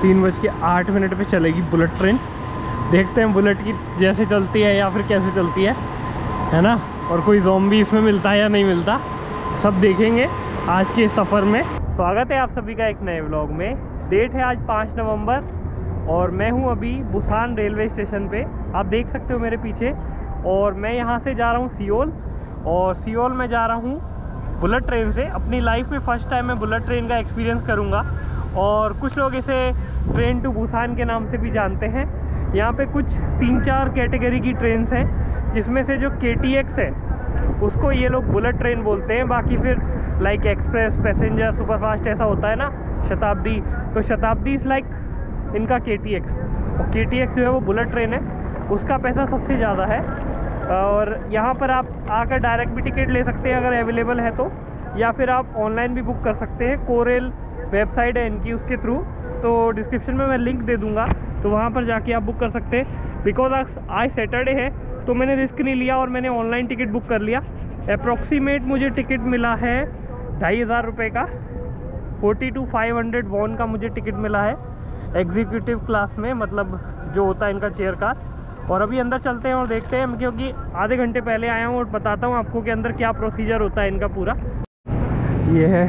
3:08 पे चलेगी bullet train. देखते हैं बुलेट की जैसे चलती है या फिर कैसे चलती है ना, और कोई ज़ॉम्बी इसमें मिलता है या नहीं मिलता, सब देखेंगे आज के सफ़र में। स्वागत है आप सभी का एक नए व्लॉग में। डेट है आज 5 नवंबर और मैं हूं अभी बुसान रेलवे स्टेशन पे, आप देख सकते हो मेरे पीछे। और मैं यहां से जा रहा हूं सियोल, और सियोल में जा रहा हूं बुलेट ट्रेन से। अपनी लाइफ में फ़र्स्ट टाइम मैं बुलेट ट्रेन का एक्सपीरियंस करूंगा। और कुछ लोग इसे ट्रेन टू बुसान के नाम से भी जानते हैं। यहाँ पे कुछ 3-4 कैटेगरी की ट्रेन्स हैं, जिसमें से जो KTX है उसको ये लोग बुलेट ट्रेन बोलते हैं। बाकी फिर लाइक एक्सप्रेस, पैसेंजर, सुपरफास्ट ऐसा होता है ना, शताब्दी, तो शताब्दी इज़ लाइक इनका KTX, और KTX जो है वो बुलेट ट्रेन है, उसका पैसा सबसे ज़्यादा है। और यहाँ पर आप आकर डायरेक्ट भी टिकट ले सकते हैं अगर अवेलेबल है तो, या फिर आप ऑनलाइन भी बुक कर सकते हैं। कोरेल वेबसाइट है इनकी, उसके थ्रू, तो डिस्क्रिप्शन में मैं लिंक दे दूँगा, तो वहाँ पर जाके आप बुक कर सकते हैं। बिकॉज आज सैटरडे है तो मैंने रिस्क नहीं लिया और मैंने ऑनलाइन टिकट बुक कर लिया। अप्रॉक्सीमेट मुझे टिकट मिला है 2500 रुपये का, 40 to 500 वॉन का मुझे टिकट मिला है एग्जीक्यूटिव क्लास में, मतलब जो होता है इनका चेयर कार। और अभी अंदर चलते हैं और देखते हैं, क्योंकि आधे घंटे पहले आया हूँ, और बताता हूँ आपको कि अंदर क्या प्रोसीजर होता है इनका पूरा। ये है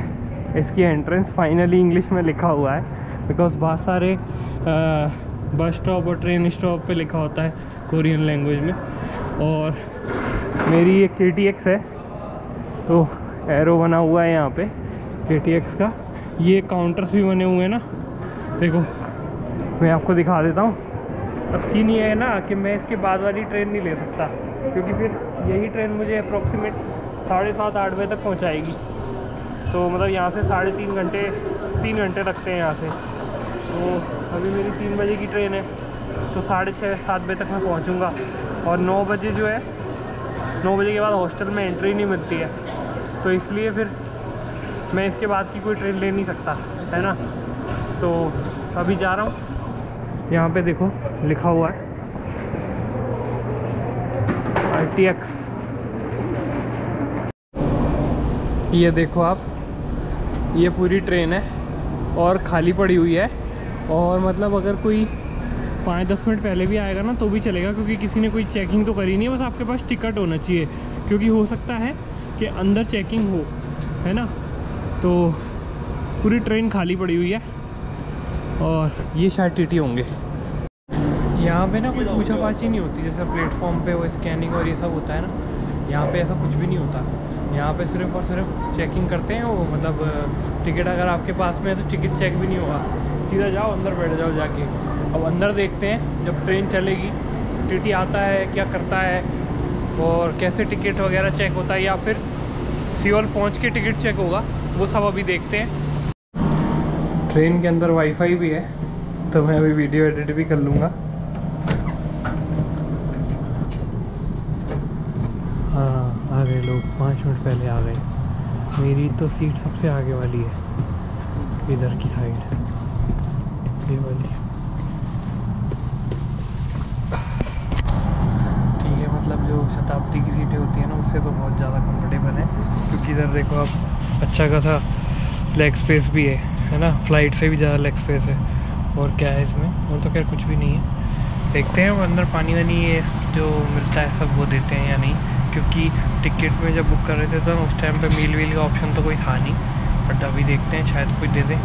इसकी एंट्रेंस, फाइनली इंग्लिश में लिखा हुआ है, बिकॉज बहुत सारे बस स्टॉप और ट्रेन स्टॉप पे लिखा होता है कोरियन लैंग्वेज में। और मेरी एक KTX है, तो एरो बना हुआ है यहाँ पे KTX का। ये काउंटर्स भी बने हुए हैं ना, देखो मैं आपको दिखा देता हूँ। अब सीन ये है ना कि मैं इसके बाद वाली ट्रेन नहीं ले सकता, क्योंकि फिर यही ट्रेन मुझे अप्रॉक्सीमेट 7:30-8 बजे तक पहुँचाएगी। तो मतलब यहाँ से 3 घंटे लगते हैं यहाँ से। तो अभी मेरी 3 बजे की ट्रेन है, तो 6:30-7 बजे तक मैं पहुँचूँगा। और 9 बजे जो है, 9 बजे के बाद हॉस्टल में एंट्री नहीं मिलती है, तो इसलिए फिर मैं इसके बाद की कोई ट्रेन ले नहीं सकता, है ना। तो अभी जा रहा हूँ, यहाँ पे देखो लिखा हुआ है RTX। ये देखो आप, ये पूरी ट्रेन है और खाली पड़ी हुई है। और मतलब अगर कोई 5-10 मिनट पहले भी आएगा ना तो भी चलेगा, क्योंकि किसी ने कोई चेकिंग तो करी नहीं है। बस आपके पास टिकट होना चाहिए, क्योंकि हो सकता है कि अंदर चेकिंग हो, है ना। तो पूरी ट्रेन खाली पड़ी हुई है, और ये शायद TT होंगे। यहाँ पे ना कोई पूछा पाछी नहीं होती, जैसे प्लेटफॉर्म पे वो स्कैनिंग और ये सब होता है ना, यहाँ पे ऐसा कुछ भी नहीं होता। यहाँ पे सिर्फ और सिर्फ चेकिंग करते हैं वो, मतलब टिकट अगर आपके पास में है तो टिकट चेक भी नहीं होगा, सीधा जाओ अंदर बैठ जाओ जाके। अब अंदर देखते हैं जब ट्रेन चलेगी TT आता है, क्या करता है, और कैसे टिकट वगैरह चेक होता है, या फिर सियोल पहुँच के टिकट चेक होगा, वो सब अभी देखते हैं। ट्रेन के अंदर वाईफाई भी है, तो मैं अभी वीडियो एडिट भी कर लूँगा। हाँ, आ गए लोग, 5 मिनट पहले आ गए। मेरी तो सीट सबसे आगे वाली है, इधर की साइड, ये वाली। ठीक है, मतलब जो शताब्दी की सीटें होती हैं ना, उससे तो बहुत ज़्यादा कंफर्टेबल है, क्योंकि इधर देखो आप अच्छा खासा लेग स्पेस भी है ना, फ्लाइट से भी ज़्यादा लेग स्पेस है। और क्या है इसमें, और तो खैर कुछ भी नहीं है। देखते हैं अंदर पानी वानी ये जो मिलता है सब वो देते हैं या नहीं, क्योंकि टिकट में जब बुक कर रहे थे तो उस टाइम पे मील वील का ऑप्शन तो कोई था नहीं, बट अभी देखते हैं शायद कुछ दे दें।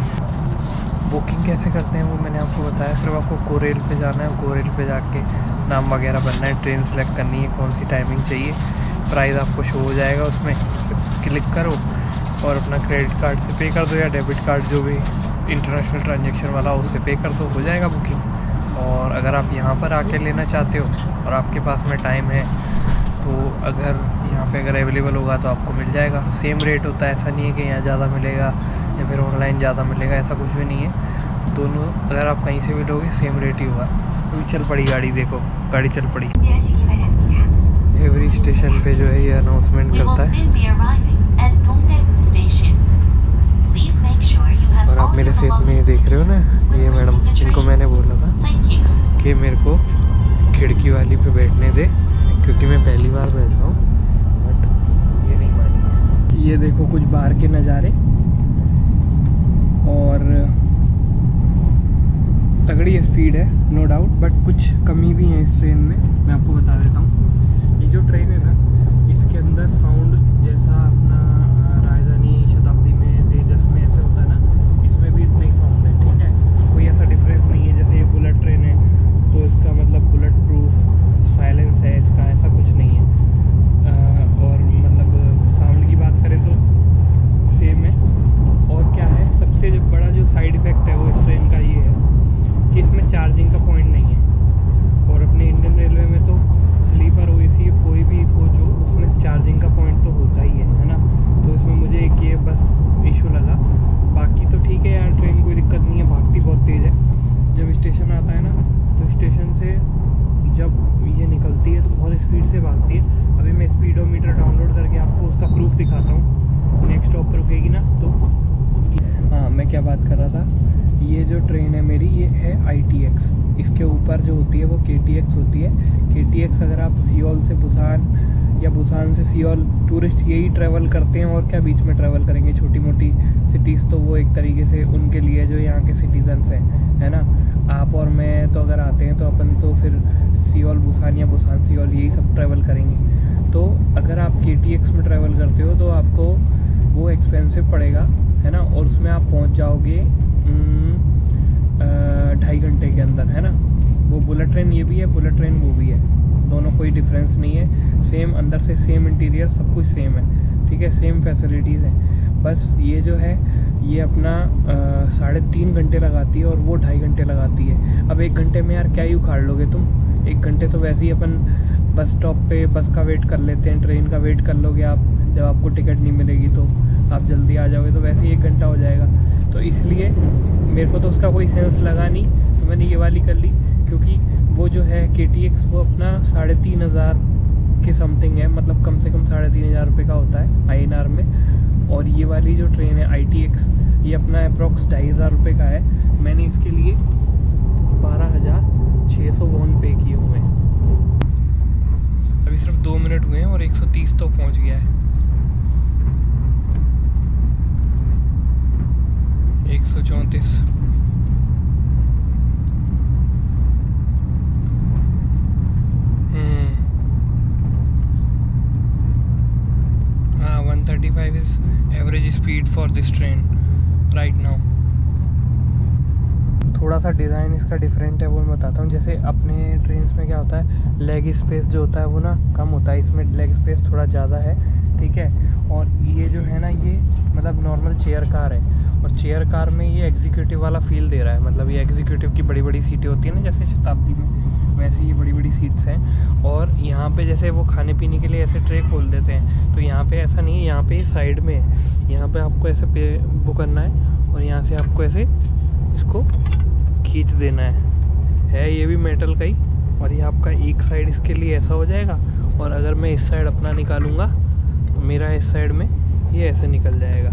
बुकिंग कैसे करते हैं वो मैंने आपको बताया, सिर्फ आपको कोरेल पे जाना है, कोरेल पे जाके नाम वगैरह भरना है, ट्रेन सेलेक्ट करनी है, कौन सी टाइमिंग चाहिए, प्राइस आपको शो हो जाएगा, उसमें क्लिक करो और अपना क्रेडिट कार्ड से पे कर दो, या डेबिट कार्ड जो भी इंटरनेशनल ट्रांजेक्शन वाला उससे पे कर दो, हो जाएगा बुकिंग। और अगर आप यहाँ पर आके लेना चाहते हो और आपके पास में टाइम है, तो अगर यहाँ पे अगर अवेलेबल होगा तो आपको मिल जाएगा। सेम रेट होता है, ऐसा नहीं है कि यहाँ ज़्यादा मिलेगा या फिर ऑनलाइन ज़्यादा मिलेगा, ऐसा कुछ भी नहीं है। दोनों अगर आप कहीं से भी लोगे सेम रेट ही होगा। तो चल पड़ी गाड़ी, देखो गाड़ी चल पड़ी। एवरी स्टेशन पे जो है ये अनाउंसमेंट करता है। और आप मेरे सेट में देख रहे हो ना, ये मैडम, इनको मैंने बोला था कि मेरे को खिड़की वाली पे बैठने दे, क्योंकि मैं पहली बार बैठ रहा हूँ, बट ये नहीं मानी। ये देखो कुछ बाहर के नज़ारे, और तगड़ी स्पीड है नो डाउट, बट कुछ कमी भी है इस ट्रेन में, मैं आपको बता देता हूँ। ये जो ट्रेन है ना, इसके अंदर साउंड जैसा अपना राजधानी शताब्दी में तेजस में ऐसे होता है ना, इसमें भी इतना ही साउंड है, ठीक है। कोई ऐसा डिफरेंस नहीं है। जैसे ये बुलेट ट्रेन है तो इसका मतलब बुलेट प्रूफ साइलेंस है इसका, ऐसा कुछ नहीं है। और मतलब साउंड की बात करें तो सेम है। और क्या है, सबसे जो बड़ा जो साइड इफ़ेक्ट है वो इस ट्रेन का ये है कि इसमें चार्जिंग का पॉइंट नहीं है। और अपने इंडियन रेलवे में तो स्लीपर हो, एसी कोई भी कोच हो, उसमें चार्जिंग का पॉइंट तो होता ही है ना। तो इसमें मुझे एक ये बस इशू लगा, बाकी तो ठीक है यार, ट्रेन कोई दिक्कत नहीं है, भागती बहुत तेज़ है। जब स्टेशन आता है ना तो स्टेशन से जब ये निकलती है तो बहुत स्पीड से भागती है। अभी मैं स्पीडोमीटर डाउनलोड करके आपको उसका प्रूफ दिखाता हूँ, नेक्स्ट स्टॉप पर रुकेगी ना तो। हाँ, मैं क्या बात कर रहा था, ये जो ट्रेन है मेरी ये है ITX, इसके ऊपर जो होती है वो KTX होती है। KTX अगर आप सियोल से बुसान या बुसान से सियोल, टूरिस्ट यही ट्रैवल करते हैं और क्या बीच में ट्रैवल करेंगे छोटी मोटी सिटीज़, तो वो एक तरीके से उनके लिए जो यहाँ के सिटीजन्स हैं, है ना। आप और मैं तो अगर आते हैं तो अपन तो फिर सियोल बुसान या बुसान सियोल यही सब ट्रैवल करेंगे। तो अगर आप KTX में ट्रैवल करते हो तो आपको वो एक्सपेंसिव पड़ेगा, है ना। और उसमें आप पहुँच जाओगे 2.5 घंटे के अंदर, है ना। वो बुलेट ट्रेन ये भी है, बुलेट ट्रेन वो भी है, दोनों कोई डिफरेंस नहीं है। सेम अंदर से सेम इंटीरियर, सब कुछ सेम है, ठीक है, सेम फैसिलिटीज़ हैं। बस ये जो है ये अपना 3.5 घंटे लगाती है और वो 2.5 घंटे लगाती है। अब 1 घंटे में यार क्या ही उखाड़ लोगे तुम, 1 घंटे तो वैसे ही अपन बस स्टॉप पे बस का वेट कर लेते हैं, ट्रेन का वेट कर लोगे आप, जब आपको टिकट नहीं मिलेगी तो आप जल्दी आ जाओगे तो वैसे ही 1 घंटा हो जाएगा। तो इसलिए मेरे को तो उसका कोई सेंस लगा नहीं, तो मैंने ये वाली कर ली। क्योंकि वो जो है KTX वो अपना 3,500 के समथिंग है, मतलब कम से कम 3,500 रुपये का होता है INR में। और ये वाली जो ट्रेन है ITX ये अपना अप्रॉक्स 2,500 रुपये का है। मैंने इसके लिए 12,600 वॉन पे किए हुए हैं। अभी सिर्फ 2 मिनट हुए हैं और 130 तो पहुंच गया है। 134। हाँ, 135 is average speed for this train right now. थोड़ा सा डिज़ाइन इसका डिफरेंट है, वो मैं बताता हूँ। जैसे अपने ट्रेन्स में क्या होता है, लेग स्पेस जो होता है वो ना कम होता है, इसमें लेग स्पेस थोड़ा ज़्यादा है, ठीक है। और ये जो है ना ये मतलब नॉर्मल चेयर कार है, और चेयर कार में ये एग्जीक्यूटिव वाला फील दे रहा है। मतलब ये एग्जीक्यूटिव की बड़ी बड़ी सीटें होती हैं ना जैसे शताब्दी में, वैसे ये बड़ी बड़ी सीट्स हैं। और यहाँ पे जैसे वो खाने पीने के लिए ऐसे ट्रे खोल देते हैं, तो यहाँ पे ऐसा नहीं है, यहाँ पे साइड में है। यहाँ पे आपको ऐसे पे वो करना है और यहाँ से आपको ऐसे इसको खींच देना है ये भी मेटल का ही। और ये आपका एक साइड इसके लिए ऐसा हो जाएगा, और अगर मैं इस साइड अपना निकालूंगा तो मेरा इस साइड में ये ऐसे निकल जाएगा।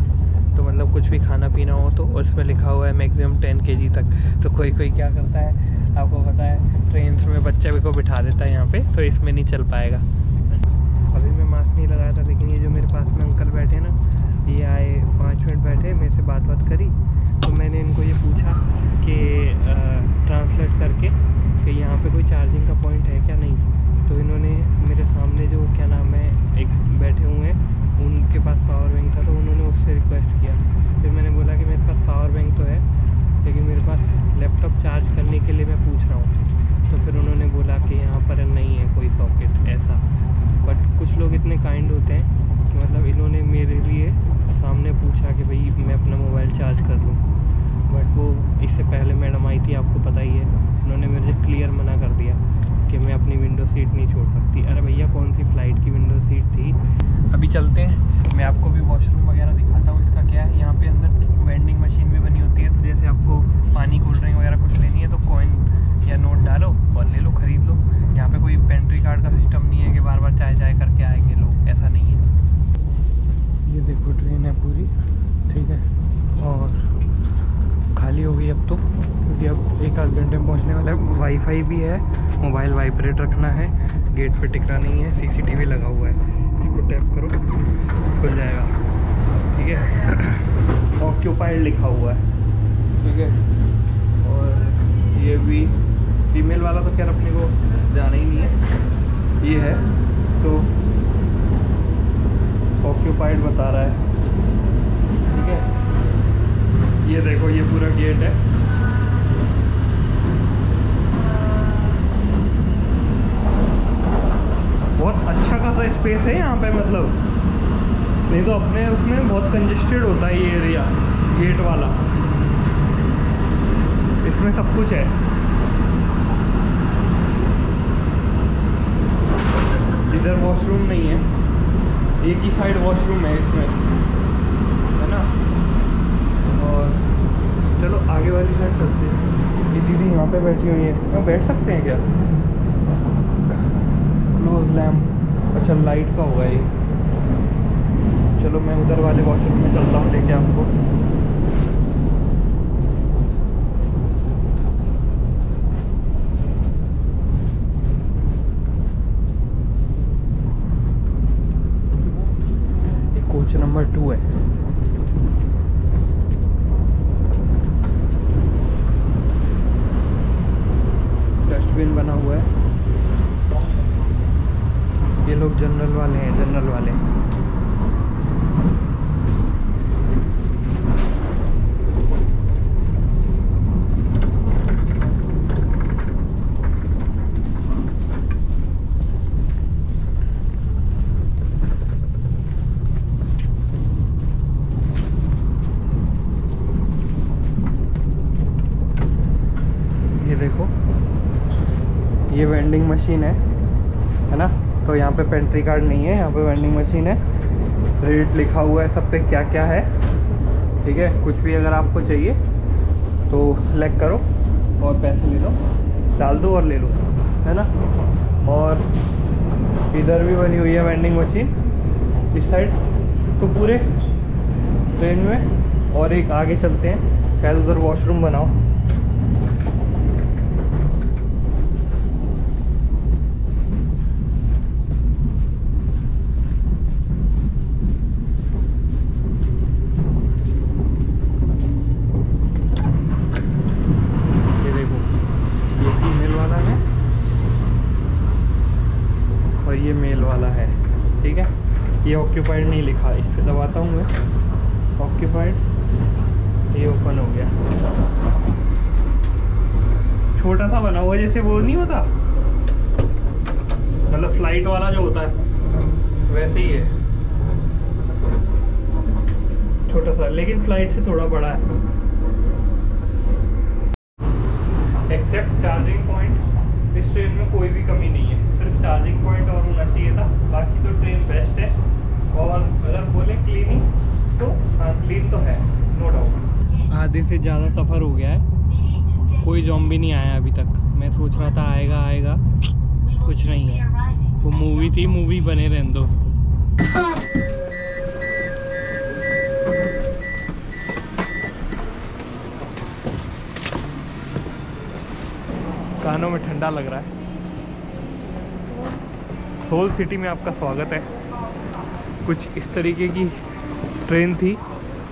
तो मतलब कुछ भी खाना पीना हो तो, और इसमें लिखा हुआ है मैक्सिमम 10 kg तक। तो कोई कोई क्या करता है आपको पता है, ट्रेन्स में बच्चे को बिठा देता है यहाँ पे, तो इसमें नहीं चल पाएगा। अभी मैं मास्क नहीं लगाया था, लेकिन ये जो मेरे पास में अंकल बैठे ना, ये आए 5 मिनट बैठे, मेरे से बात करी। तो मैंने इनको ये पूछा कि ट्रांसलेट करके कि यहाँ पे कोई चार्जिंग का पॉइंट है क्या, नहीं। तो इन्होंने मेरे सामने जो क्या नाम है एक बैठे हुए हैं, उनके पास पावर बैंक था, तो उन्होंने उससे रिक्वेस्ट किया। फिर मैंने बोला कि मेरे पास पावर बैंक तो है, लेकिन मेरे पास लैपटॉप चार्ज करने के लिए मैं पूछ रहा हूँ। तो फिर उन्होंने बोला कि यहाँ पर नहीं है कोई सॉकेट ऐसा। बट कुछ लोग इतने काइंड होते हैं कि मतलब इन्होंने मेरे लिए सामने पूछा कि भाई मैं अपना मोबाइल चार्ज कर लूँ। बट वो इससे पहले मैडम आई थी, आपको पता ही है, उन्होंने मुझे क्लियर मना कर दिया कि मैं अपनी विंडो सीट नहीं छोड़ सकती। अरे भैया कौन सी फ़्लाइट की विंडो सीट थी। अभी चलते हैं, मैं आपको भी वॉशरूम वगैरह दिखाता हूँ। इसका क्या है, यहाँ पे अंदर वेंडिंग मशीन भी बनी होती है। तो जैसे आपको पानी कोल्ड ड्रिंक वगैरह कुछ लेनी है तो कॉइन या नोट डालो और ले लो, ख़रीद लो। यहाँ पे कोई पेंट्री कार्ड का सिस्टम नहीं है कि बार बार चाय चाय करके आएंगे लोग, ऐसा नहीं है। ये देखो ट्रेन है पूरी, ठीक है, और खाली हो गई अब तो, क्योंकि अब 1-8 घंटे में पहुँचने वाला है। वाईफाई भी है, मोबाइल वाइब्रेट रखना है, गेट पे टिकना नहीं है, CCTV लगा हुआ है। इसको टैप करो खुल जाएगा, ठीक है। ऑक्यूपाइड लिखा हुआ है, ठीक है। और ये फीमेल वाला तो खैर अपने को जाना ही नहीं है। ये है तो ऑक्यूपाइड बता रहा है, ठीक है। ये देखो ये पूरा गेट है। बहुत अच्छा खासा स्पेस है यहाँ पे, मतलब नहीं तो अपने उसमें बहुत कंजेस्टेड होता है ये एरिया गेट वाला। इसमें सब कुछ है। इधर वॉशरूम नहीं है, एक ही साइड वॉशरूम है इसमें, है ना। और चलो आगे वाली साइड चलते हैं। ये दीदी यहाँ पे बैठी हुई है, यहाँ बैठ सकते हैं क्या? क्लोज लैम्प, अच्छा लाइट का होगा ये। चलो मैं उधर वाले वॉशरूम में चलता हूँ लेके आपको। ये कोच नंबर 2 है। डस्टबिन बना हुआ है। ये लोग जनरल वाले हैं, जनरल वाले। ये देखो ये वेंडिंग मशीन है ना। तो यहाँ पे पेंट्री कार्ड नहीं है, यहाँ पे वेंडिंग मशीन है। रेट लिखा हुआ है सब पे क्या क्या है, ठीक है। कुछ भी अगर आपको चाहिए तो सिलेक्ट करो और पैसे ले लो, डाल दो और ले लो, है ना। और इधर भी बनी हुई है वेंडिंग मशीन इस साइड। तो पूरे ट्रेन में। और एक आगे चलते हैं, शायद उधर वॉशरूम बनाओ। ये मेल वाला है, ठीक है। ये ऑक्यूपाइड नहीं लिखा, इस पे दबाता हूँ मैं, ऑक्यूपाइड, ये ओपन हो गया। छोटा सा बना हुआ जैसे वो नहीं होता, मतलब फ्लाइट वाला जो होता है वैसे ही है, छोटा सा, लेकिन फ्लाइट से थोड़ा बड़ा है। एक्सेप्ट चार्जिंग पॉइंट, इस ट्रेन में कोई भी कमी नहीं है, सिर्फ चार्जिंग पॉइंट और होना चाहिए था। बाकी तो ट्रेन बेस्ट है। और अगर बोले क्लीनिंग तो हाँ, क्लीन तो है, नो डाउट। आधे से ज़्यादा सफ़र हो गया है, कोई ज़ॉम्बी नहीं आया अभी तक। मैं सोच रहा था आएगा आएगा, कुछ नहीं है। वो मूवी थी, मूवी बने रहने दो उसको। कानों में ठंडा लग रहा है। सोल सिटी में आपका स्वागत है। कुछ इस तरीके की ट्रेन थी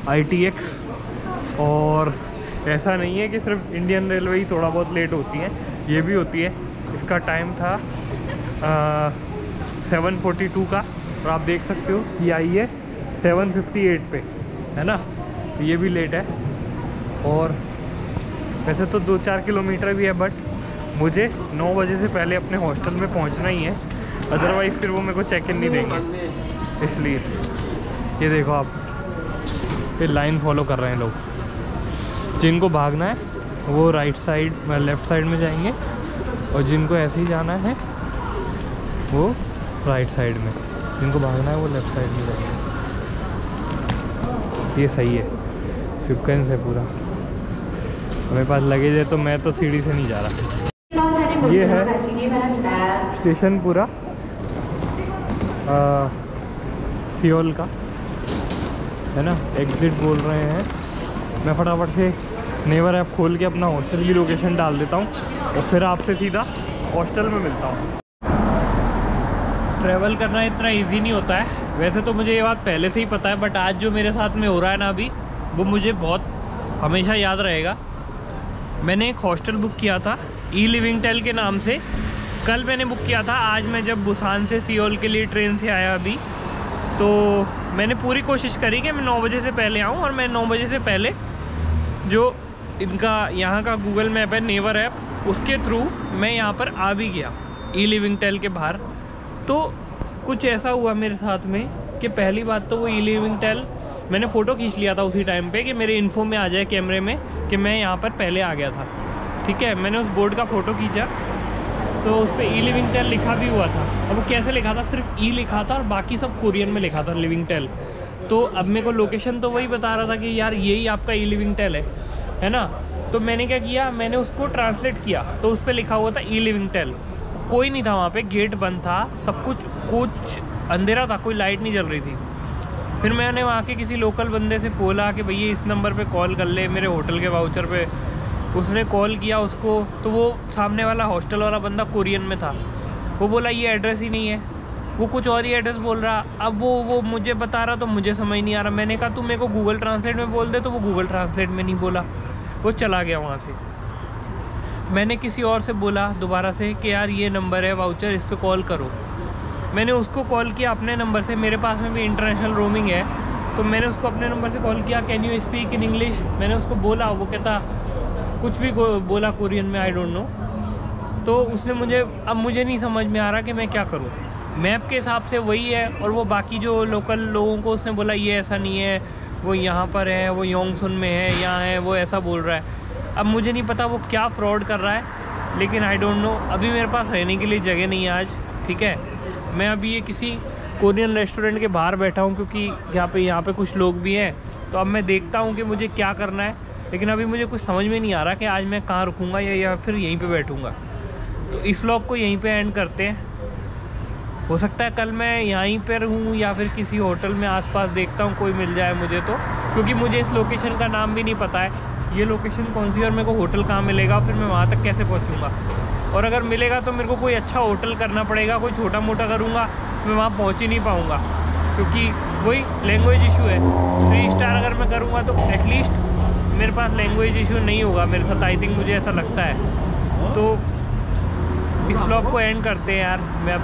ITX। और ऐसा नहीं है कि सिर्फ इंडियन रेलवे ही थोड़ा बहुत लेट होती है, ये भी होती है। इसका टाइम था 7:42 का, और आप देख सकते हो ये आई है 7:58 पे, है ना। ये भी लेट है। और वैसे तो 2-4 किलोमीटर भी है, बट मुझे 9 बजे से पहले अपने हॉस्टल में पहुंचना ही है, अदरवाइज़ फिर वो मेरे को चेक इन नहीं देंगे। इसलिए ये देखो आप, ये लाइन फॉलो कर रहे हैं लोग। जिनको भागना है वो राइट साइड में, लेफ़्ट साइड में जाएंगे, और जिनको ऐसे ही जाना है वो राइट साइड में, जिनको भागना है वो लेफ़्ट साइड में जाएंगे। ये सही है, सिक्वेंस है पूरा। मेरे पास लगेज है तो मैं तो सीढ़ी से नहीं जा रहा। ये है स्टेशन पूरा सियोल का, है ना। एग्ज़िट बोल रहे हैं। मैं फटाफट से नेवर ऐप खोल के अपना हॉस्टल की लोकेशन डाल देता हूँ, और फिर आपसे सीधा हॉस्टल में मिलता हूँ। ट्रैवल करना इतना इजी नहीं होता है, वैसे तो मुझे ये बात पहले से ही पता है, बट आज जो मेरे साथ में हो रहा है ना अभी, वो मुझे बहुत हमेशा याद रहेगा। मैंने एक हॉस्टल बुक किया था ई लिविंग टेल के नाम से। कल मैंने बुक किया था। आज मैं जब बुसान से सियोल के लिए ट्रेन से आया अभी, तो मैंने पूरी कोशिश करी कि मैं 9 बजे से पहले आऊँ, और मैं 9 बजे से पहले जो इनका यहाँ का गूगल मैप है, नेवर ऐप, उसके थ्रू मैं यहाँ पर आ भी गया ई लिविंग टेल के बाहर। तो कुछ ऐसा हुआ मेरे साथ में कि पहली बात तो वो ई लिविंग टेल मैंने फ़ोटो खींच लिया था उसी टाइम पे कि मेरे इन्फो में आ जाए कैमरे में कि मैं यहाँ पर पहले आ गया था। ठीक है, मैंने उस बोर्ड का फ़ोटो खींचा तो उस पर ई लिविंग टेल लिखा भी हुआ था। अब वो कैसे लिखा था, सिर्फ ई लिखा था और बाकी सब कोरियन में लिखा था लिविंग टेल। तो अब मेरे को लोकेशन तो वही बता रहा था कि यार यही आपका ई लिविंग टेल है ना। तो मैंने क्या किया, मैंने उसको ट्रांसलेट किया तो उस पर लिखा हुआ था ई लिविंग टेल। कोई नहीं था वहाँ पे, गेट बंद था, सब कुछ अंधेरा था, कोई लाइट नहीं जल रही थी। फिर मैंने वहाँ के किसी लोकल बंदे से बोला कि भैया इस नंबर पे कॉल कर ले मेरे होटल के वाउचर पे। उसने कॉल किया उसको, तो वो सामने वाला हॉस्टल वाला बंदा कोरियन में था। वो बोला ये एड्रेस ही नहीं है, वो कुछ और ही एड्रेस बोल रहा। अब वो मुझे बता रहा तो मुझे समझ नहीं आ रहा। मैंने कहा तू मेरे को गूगल ट्रांसलेट में बोल दे, तो वो गूगल ट्रांसलेट में नहीं बोला, वो चला गया वहाँ से। मैंने किसी और से बोला दोबारा से कि यार ये नंबर है वाउचर, इस पर कॉल करो। मैंने उसको कॉल किया अपने नंबर से, मेरे पास में भी इंटरनेशनल रोमिंग है, तो मैंने उसको अपने नंबर से कॉल किया, can you speak in English. मैंने उसको बोला, वो कहता कुछ भी बोला कोरियन में, आई डोंट नो। तो उसने मुझे नहीं समझ में आ रहा कि मैं क्या करूं। मैप के हिसाब से वही है, और वो बाकी जो लोकल लोगों को उसने बोला ये ऐसा नहीं है, वो यहाँ पर है, वो योंगसुन में है, यहाँ है, वो ऐसा बोल रहा है। अब मुझे नहीं पता वो क्या फ्रॉड कर रहा है, लेकिन आई डोंट नो। अभी मेरे पास रहने के लिए जगह नहीं है आज। ठीक है, मैं अभी ये किसी कोरियन रेस्टोरेंट के बाहर बैठा हूँ, क्योंकि यहाँ पे कुछ लोग भी हैं। तो अब मैं देखता हूँ कि मुझे क्या करना है, लेकिन अभी मुझे कुछ समझ में नहीं आ रहा कि आज मैं कहाँ रुकूँगा या फिर यहीं पे बैठूँगा। तो इस व्लॉग को यहीं पे एंड करते हैं। हो सकता है कल मैं यहीं पर हूँ या फिर किसी होटल में आसपास देखता हूँ कोई मिल जाए मुझे, तो क्योंकि मुझे इस लोकेशन का नाम भी नहीं पता है, ये लोकेशन कौन सी और मेरे को होटल कहाँ मिलेगा, फिर मैं वहाँ तक कैसे पहुँचूँगा। और अगर मिलेगा तो मेरे को कोई अच्छा होटल करना पड़ेगा, कोई छोटा मोटा करूँगा मैं वहाँ पहुँच ही नहीं पाऊँगा, क्योंकि वही लैंग्वेज इशू है। 3 स्टार अगर मैं करूँगा तो एटलीस्ट मेरे पास लैंग्वेज इशू नहीं होगा मेरे साथ, आई थिंक, मुझे ऐसा लगता है। तो इस व्लॉग को एंड करते हैं यार। मैं अब